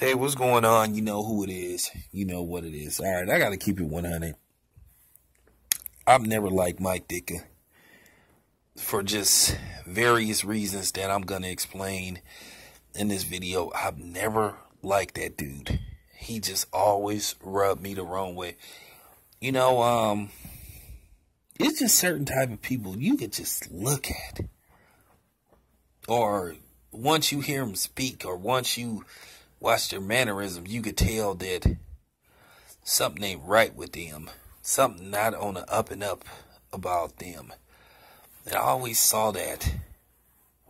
Hey, what's going on? You know who it is. You know what it is. All right, I got to keep it 100. I've never liked Mike Ditka for just various reasons that I'm going to explain in this video. I've never liked that dude. He just always rubbed me the wrong way. You know, it's just certain type of people you could just look at. Or once you hear them speak, or once you watch their mannerisms, you could tell that something ain't right with them. Something not on the up and up about them. And I always saw that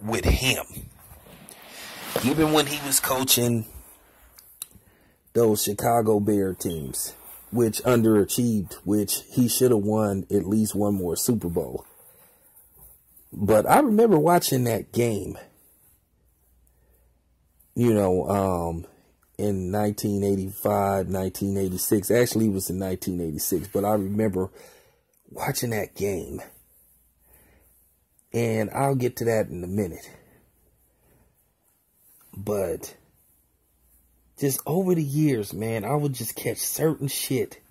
with him. Even when he was coaching those Chicago Bear teams, which underachieved, which he should have won at least one more Super Bowl. But I remember watching that game, you know, in 1985, 1986. Actually, it was in 1986, but I remember watching that game. And I'll get to that in a minute. But just over the years, man, I would just catch certain shit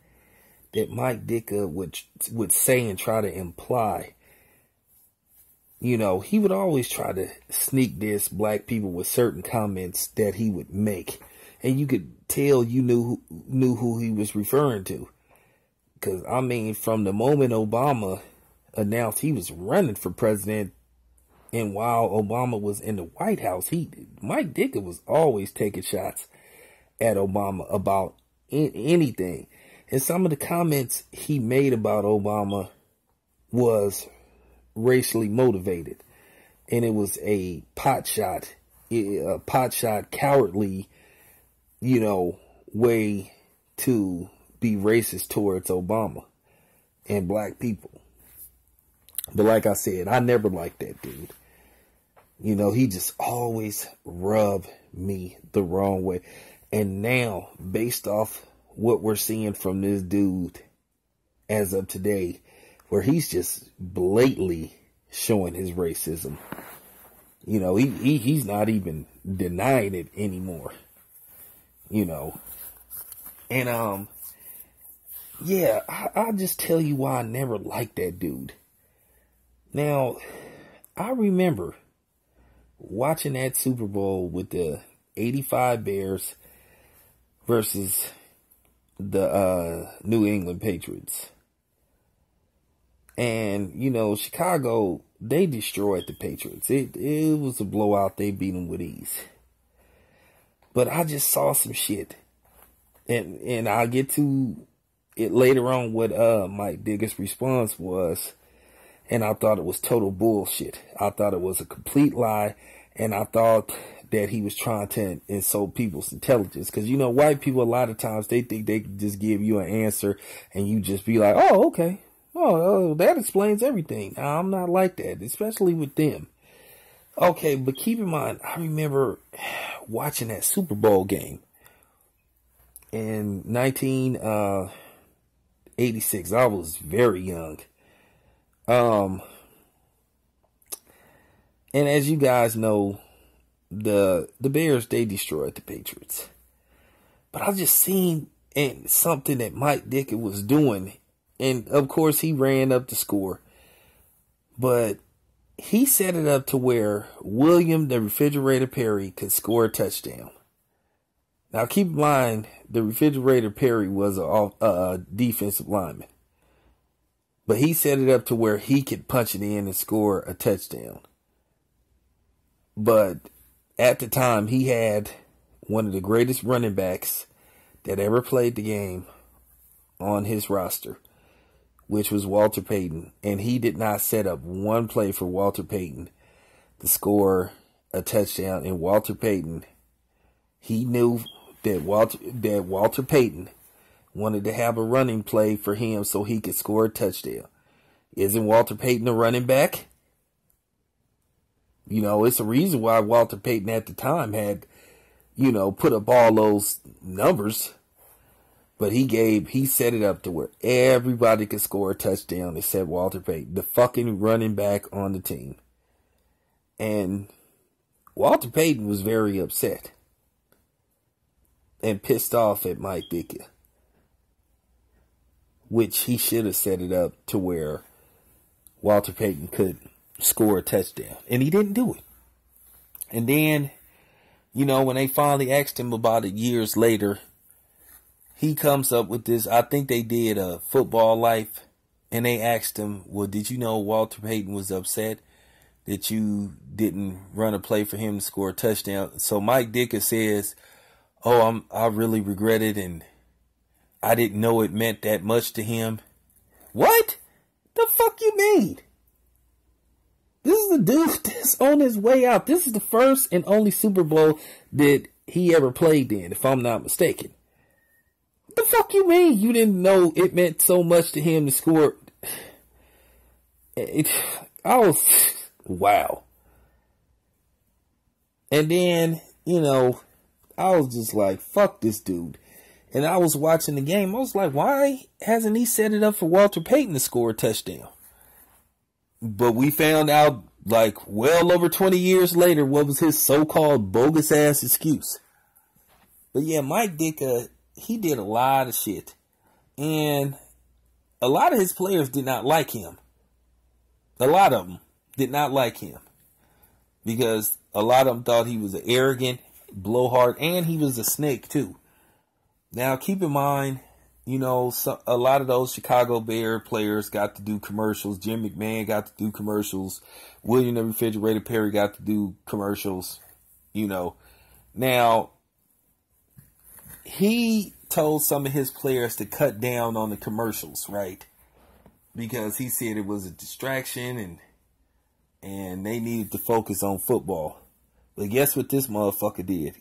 that Mike Ditka would say and try to imply. You know, he would always try to sneak diss black people with certain comments that he would make. And you could tell you knew who he was referring to. Because, I mean, from the moment Obama announced he was running for president, and while Obama was in the White House, Mike Ditka was always taking shots at Obama about anything. And some of the comments he made about Obama was racially motivated, and it was a potshot, cowardly, you know, way to be racist towards Obama and black people. But like I said, I never liked that dude. You know, he just always rubbed me the wrong way. And now, based off what we're seeing from this dude as of today, where he's just blatantly showing his racism. You know, he's not even denying it anymore. You know. And, yeah, I'll just tell you why I never liked that dude. Now, I remember watching that Super Bowl with the 85 Bears versus the New England Patriots. And, you know, Chicago, they destroyed the Patriots. It was a blowout. They beat them with ease. But I just saw some shit. And I'll get to it later on what Mike Dicka's response was. And I thought it was total bullshit. I thought it was a complete lie. And I thought that he was trying to insult people's intelligence. Because, you know, white people, a lot of times, they think they can just give you an answer and you just be like, oh, okay. Oh, that explains everything. Now, I'm not like that, especially with them. Okay, but keep in mind, I remember watching that Super Bowl game in 1986. I was very young. And as you guys know, the Bears, they destroyed the Patriots. But I just seen something that Mike Ditka was doing. And, of course, he ran up the score. But he set it up to where William the Refrigerator Perry could score a touchdown. Now, keep in mind, the Refrigerator Perry was a defensive lineman. But he set it up to where he could punch it in and score a touchdown. But at the time, he had one of the greatest running backs that ever played the game on his roster, which was Walter Payton. And he did not set up one play for Walter Payton to score a touchdown. And Walter Payton, he knew that Walter Payton wanted to have a running play for him so he could score a touchdown. Isn't Walter Payton a running back? You know, it's a reason why Walter Payton at the time had, you know, put up all those numbers. But he set it up to where everybody could score a touchdown except Walter Payton, the fucking running back on the team. And Walter Payton was very upset. and pissed off at Mike Ditka, which he should have set it up to where Walter Payton could score a touchdown, and he didn't do it. And then, when they finally asked him about it years later, he comes up with this. I think they did a Football Life, and they asked him, well, did you know Walter Payton was upset that you didn't run a play for him to score a touchdown? So Mike Ditka says, oh, I really regret it, and I didn't know it meant that much to him. What? The fuck you mean? This is the dude that's on his way out. This is the first and only Super Bowl that he ever played in, if I'm not mistaken. What the fuck you mean you didn't know it meant so much to him to score? Wow. And then, I was just like, fuck this dude. And I was watching the game. I was like, why hasn't he set it up for Walter Payton to score a touchdown? But we found out, like, well over 20 years later, what was his so-called bogus-ass excuse. But yeah, Mike Ditka, he did a lot of shit. And a lot of his players did not like him. A lot of them did not like him. Because a lot of them thought he was an arrogant, blowhard, and he was a snake, too. Now, keep in mind, a lot of those Chicago Bear players got to do commercials. Jim McMahon got to do commercials. William the Refrigerator Perry got to do commercials. Now, he told some of his players to cut down on the commercials, right? Because he said it was a distraction and they needed to focus on football. But guess what this motherfucker did?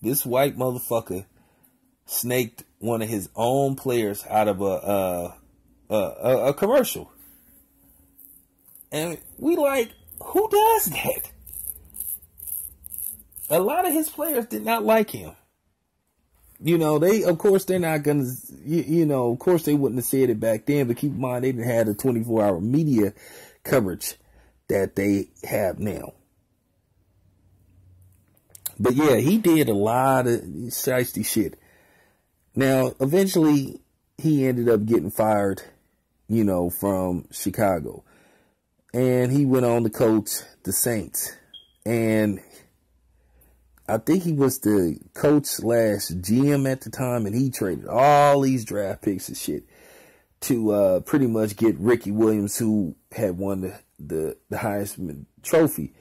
This white motherfucker snaked one of his own players out of a commercial. And we like, who does that? A lot of his players did not like him. Of course, they're not going to, of course they wouldn't have said it back then, but keep in mind, they didn't have the 24-hour media coverage that they have now. But yeah, he did a lot of shiesty shit. Now, eventually, he ended up getting fired, from Chicago. And he went on to coach the Saints. And I think he was the coach / GM at the time. And he traded all these draft picks and shit to pretty much get Ricky Williams, who had won the Heisman Trophy.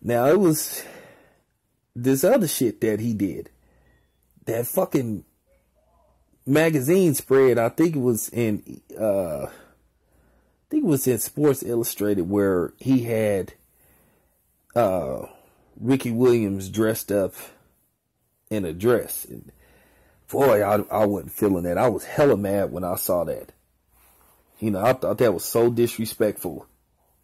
Now, it was this other shit that he did. That fucking magazine spread, I think it was in Sports Illustrated, where he had Ricky Williams dressed up in a dress. And boy, I wasn't feeling that. I was hella mad when I saw that. I thought that was so disrespectful.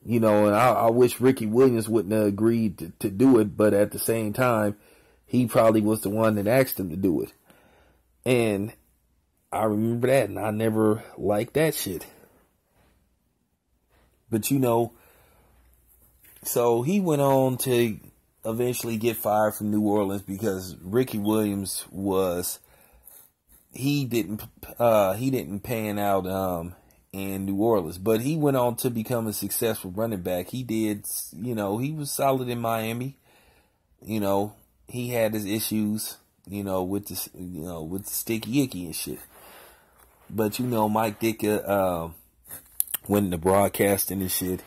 And I wish Ricky Williams wouldn't have agreed to do it, but at the same time, he probably was the one that asked him to do it. And I remember that, and I never liked that shit. But so he went on to eventually get fired from New Orleans because Ricky Williams he didn't pan out in New Orleans, but he went on to become a successful running back. He did, he was solid in Miami. He had his issues, with the sticky icky and shit. But Mike Ditka went into broadcasting and shit.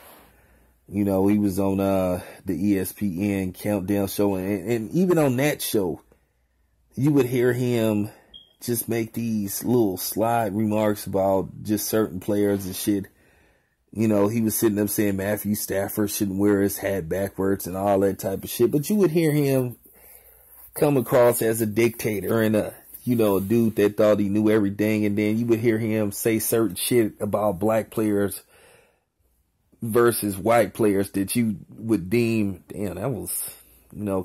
He was on the ESPN Countdown show, and even on that show, you would hear him just make these little slide remarks about just certain players and shit. He was sitting up saying Matthew Stafford shouldn't wear his hat backwards and all that type of shit. But you would hear him come across as a dictator and a dude that thought he knew everything. And then you would hear him say certain shit about black players versus white players that you would deem, damn, that was,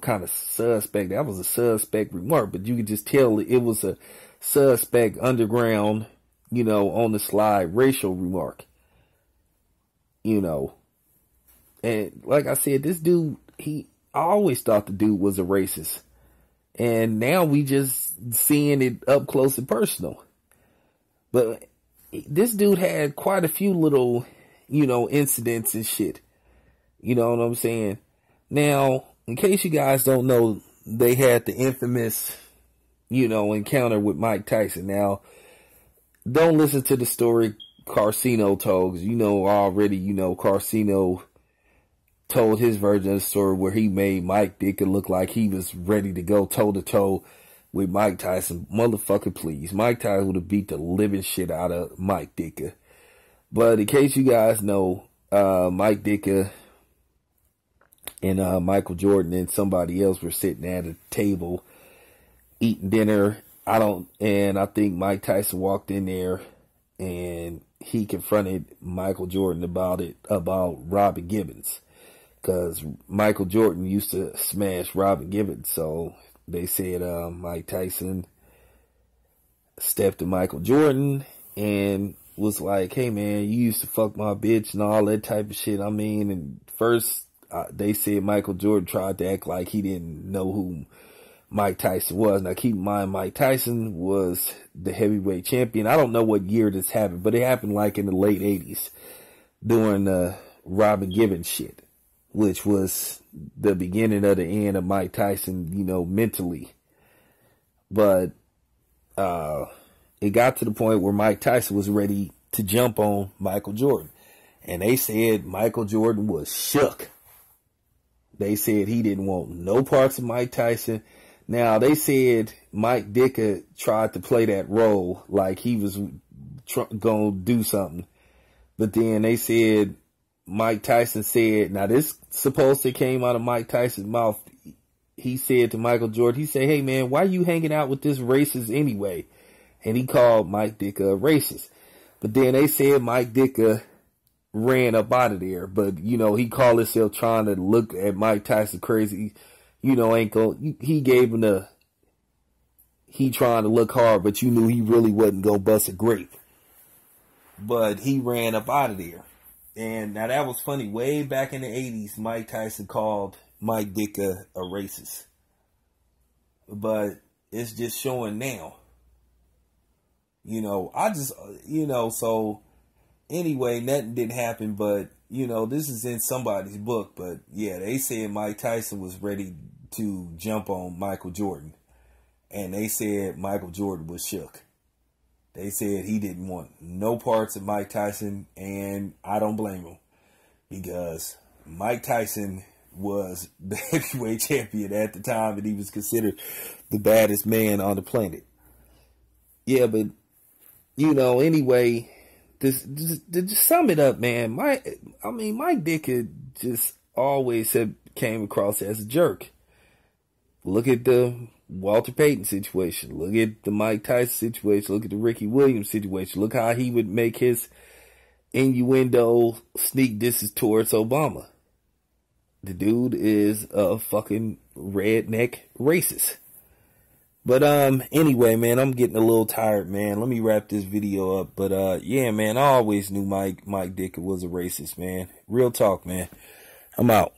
kind of suspect. That was a suspect remark, but you could just tell it was a suspect underground, on the slide racial remark, and like I said, this dude, I always thought the dude was a racist. And now we just seeing it up close and personal. But this dude had quite a few little, incidents and shit. You know what I'm saying? Now, in case you guys don't know, they had the infamous, encounter with Mike Tyson. Now, don't listen to the story Carcino told, because already, Carcino told his version of the story where he made Mike Ditka look like he was ready to go toe-to-toe with Mike Tyson. Motherfucker, please. Mike Tyson would have beat the living shit out of Mike Ditka. But in case you guys know, Mike Ditka and Michael Jordan and somebody else were sitting at a table eating dinner. I think Mike Tyson walked in there and he confronted Michael Jordan about Robin Gibbons. Because Michael Jordan used to smash Robin Gibbons. So they said Mike Tyson stepped to Michael Jordan and was like, hey man, you used to fuck my bitch and all that type of shit. I mean, and first they said Michael Jordan tried to act like he didn't know who Mike Tyson was. Now keep in mind, Mike Tyson was the heavyweight champion. I don't know what year this happened, but it happened like in the late 80s during the Robin Gibbons shit, which was the beginning of the end of Mike Tyson, mentally. But it got to the point where Mike Tyson was ready to jump on Michael Jordan. And they said Michael Jordan was shook. They said he didn't want no parts of Mike Tyson. Now, they said Mike Ditka tried to play that role like he was going to do something. But then they said Mike Tyson said, now this supposedly came out of Mike Tyson's mouth. He said to Michael Jordan, he said, hey man, why you hanging out with this racist anyway? And he called Mike Ditka a racist. But then they said Mike Ditka ran up out of there. But, he called himself trying to look at Mike Tyson crazy. He gave him he trying to look hard, but you knew he really wasn't going to bust a grape. But he ran up out of there. And now that was funny. Way back in the 80s, Mike Tyson called Mike Ditka a racist. But it's just showing now. So anyway, nothing didn't happen, but, this is in somebody's book. But yeah, they said Mike Tyson was ready to jump on Michael Jordan. And they said Michael Jordan was shook. They said he didn't want no parts of Mike Tyson, and I don't blame him, because Mike Tyson was the heavyweight champion at the time, and he was considered the baddest man on the planet. Yeah, but, anyway, to sum it up, man, Mike Ditka just always came across as a jerk. Look at the Walter Payton situation. Look at the Mike Tyson situation. Look at the Ricky Williams situation. Look how he would make his innuendo sneak disses towards Obama. The dude is a fucking redneck racist. But anyway, man, I'm getting a little tired, man. Let me wrap this video up. But yeah, man, I always knew Mike Ditka was a racist, man. Real talk, man. I'm out.